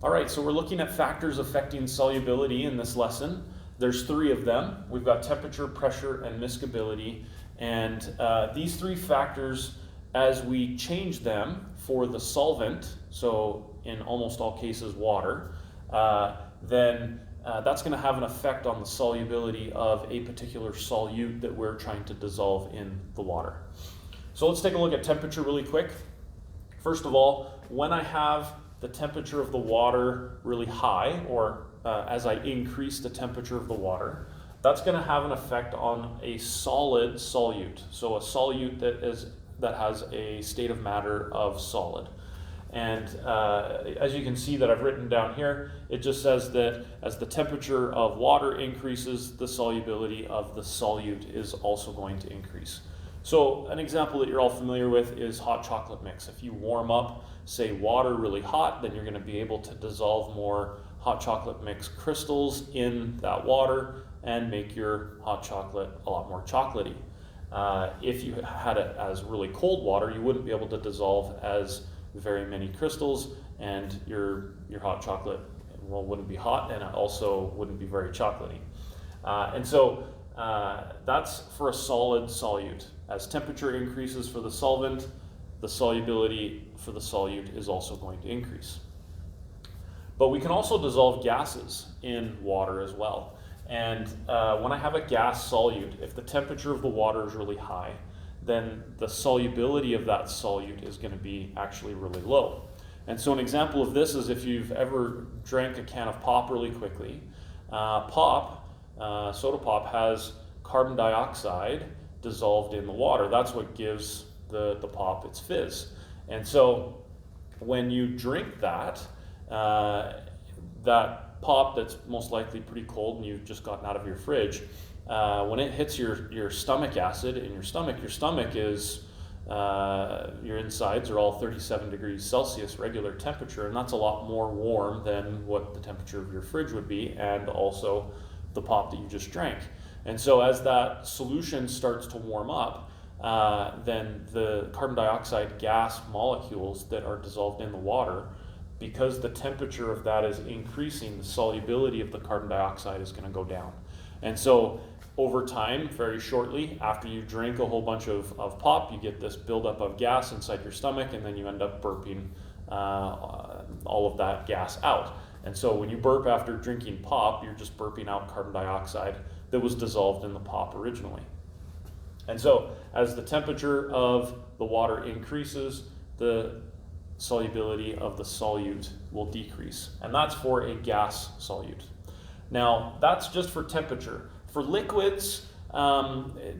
All right, so we're looking at factors affecting solubility in this lesson. There's three of them. We've got temperature, pressure, and miscibility. And these three factors, as we change them for the solvent, so in almost all cases water, then that's going to have an effect on the solubility of a particular solute that we're trying to dissolve in the water. So let's take a look at temperature really quick. First of all, when I have the temperature of the water really high, or as I increase the temperature of the water, that's going to have an effect on a solid solute. So a solute that has a state of matter of solid. And as you can see that I've written down here, it just says that as the temperature of water increases, the solubility of the solute is also going to increase. So an example that you're all familiar with is hot chocolate mix. If you warm up, say, water really hot, then you're going to be able to dissolve more hot chocolate mix crystals in that water and make your hot chocolate a lot more chocolatey. If you had it as really cold water, you wouldn't be able to dissolve as very many crystals, and your hot chocolate, well, wouldn't be hot, and it also wouldn't be very chocolatey. And so that's for a solid solute. As temperature increases for the solvent, the solubility for the solute is also going to increase. But we can also dissolve gases in water as well. And when I have a gas solute, if the temperature of the water is really high, then the solubility of that solute is going to be actually really low. And so an example of this is if you've ever drank a can of pop really quickly. Soda pop has carbon dioxide dissolved in the water. That's what gives the pop its fizz. And so when you drink that, that pop that's most likely pretty cold and you've just gotten out of your fridge, when it hits your stomach acid in your stomach is, your insides are all 37 degrees Celsius regular temperature, and that's a lot more warm than what the temperature of your fridge would be, and also the pop that you just drank. And so as that solution starts to warm up, then the carbon dioxide gas molecules that are dissolved in the water, because the temperature of that is increasing, the solubility of the carbon dioxide is going to go down. And so over time, very shortly, after you drink a whole bunch of pop, you get this buildup of gas inside your stomach, and then you end up burping all of that gas out. And so when you burp after drinking pop, you're just burping out carbon dioxide that was dissolved in the pop originally. And so as the temperature of the water increases, the solubility of the solute will decrease. And that's for a gas solute. Now, that's just for temperature. For liquids,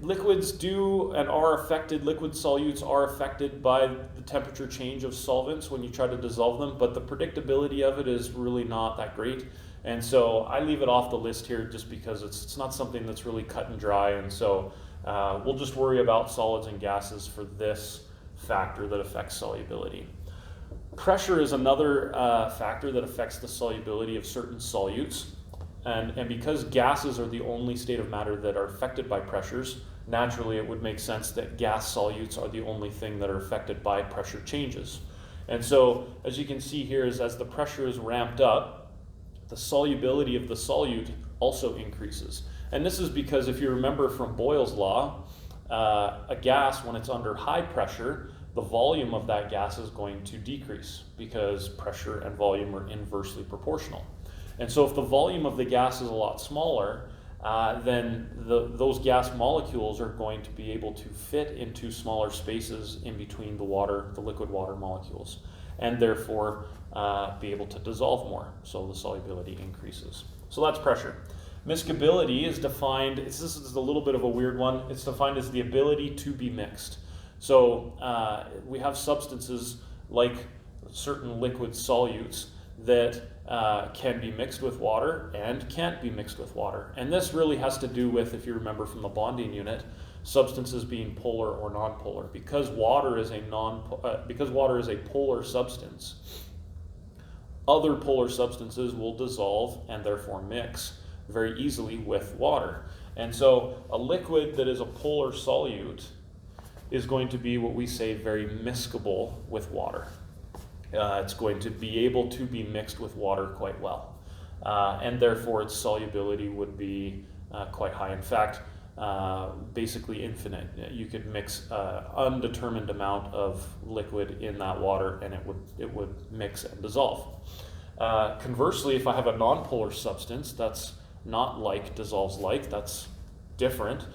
liquids do and are affected, liquid solutes are affected by the temperature change of solvents when you try to dissolve them, but the predictability of it is really not that great. And so I leave it off the list here just because it's not something that's really cut and dry. And so we'll just worry about solids and gases for this factor that affects solubility. Pressure is another factor that affects the solubility of certain solutes. And because gases are the only state of matter that are affected by pressures, naturally it would make sense that gas solutes are the only thing that are affected by pressure changes. And so, as you can see here, is as the pressure is ramped up, the solubility of the solute also increases. And this is because if you remember from Boyle's law, a gas, when it's under high pressure, the volume of that gas is going to decrease because pressure and volume are inversely proportional. And so if the volume of the gas is a lot smaller, then those gas molecules are going to be able to fit into smaller spaces in between the liquid water molecules, and therefore be able to dissolve more, so the solubility increases. So that's pressure. Miscibility is defined, this is a little bit of a weird one, it's defined as the ability to be mixed. So we have substances like certain liquid solutes that can be mixed with water and can't be mixed with water. And this really has to do with, if you remember from the bonding unit, substances being polar or nonpolar. Because water is a polar substance, other polar substances will dissolve and therefore mix very easily with water. And so a liquid that is a polar solute is going to be what we say very miscible with water. it's going to be able to be mixed with water quite well. And therefore its solubility would be quite high. In fact, basically infinite. You could mix an undetermined amount of liquid in that water and it would mix and dissolve. Conversely, if I have a nonpolar substance that's not like dissolves like, that's different,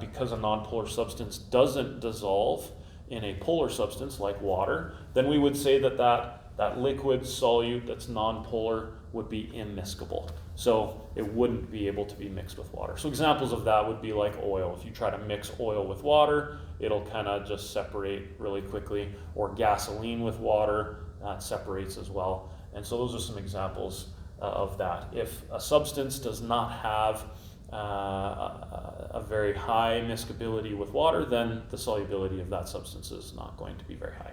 because a nonpolar substance doesn't dissolve in a polar substance like water, then we would say that liquid solute that's nonpolar would be immiscible. So it wouldn't be able to be mixed with water. So examples of that would be like oil. If you try to mix oil with water, it'll kind of just separate really quickly. Or gasoline with water, that separates as well. And so those are some examples of that. If a substance does not have a very high miscibility with water, then the solubility of that substance is not going to be very high.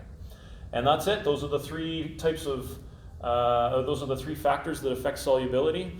And that's it. Those are the three types of, those are the three factors that affect solubility.